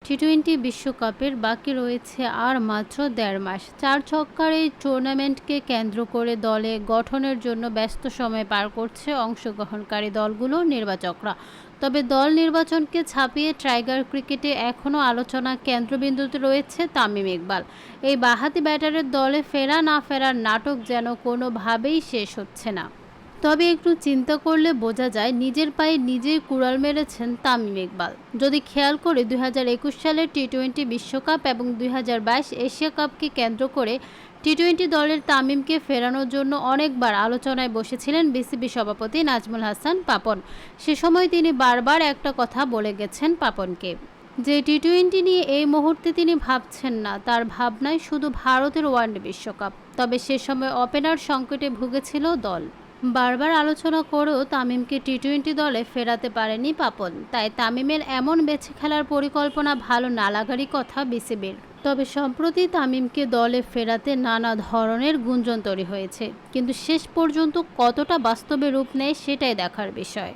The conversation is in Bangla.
টি-20 বিশ্বকাপের বাকি রয়েছে আর মাত্র ১.৫ মাস। ৪ ছক্কার এই টুর্নামেন্টকে কেন্দ্র করে দলে গঠনের জন্য ব্যস্ত সময় পার করছে অংশগ্রহণকারী দলগুলোর নির্বাচকরা। তবে দল নির্বাচনকে ছাপিয়ে টাইগার ক্রিকেটে এখনও আলোচনা কেন্দ্রবিন্দুতে রয়েছে তামিম ইকবাল। এই বাঁহাতি ব্যাটারের দলে ফেরা না ফেরার নাটক যেন কোনোভাবেই শেষ হচ্ছে না। তবে একটু চিন্তা করলে বোঝা যায় নিজের পায়ে নিজেই কুড়াল মেরেছেন তামিম ইকবাল। যদি খেয়াল করে ২০২১ সালের টি-20 বিশ্বকাপ এবং ২০২২ এশিয়া কাপকে কেন্দ্র করে টি-20 দলের তামিমকে ফেরানোর জন্য অনেকবার আলোচনায় বসেছিলেন বিসিবি সভাপতি নাজমুল হাসান পাপন। সে সময় তিনি বারবার একটা কথা বলে গেছেন পাপনকে, যে টি-20 নিয়ে এই মুহূর্তে তিনি ভাবছেন না, তার ভাবনায় শুধু ভারতের ওয়ানডে বিশ্বকাপ। তবে সে সময় ওপেনার সংকটে ভুগেছিল দল। বারবার আলোচনা করেও তামিমকে টি-20 দলে ফেরাতে পারেনি পাপন। তাই তামিমের এমন বেছে খেলার পরিকল্পনা ভালো না লাগারই কথা বিসিবির। তবে সম্প্রতি তামিমকে দলে ফেরাতে নানা ধরনের গুঞ্জন তৈরি হয়েছে, কিন্তু শেষ পর্যন্ত কতটা বাস্তবে রূপ নেয় সেটাই দেখার বিষয়।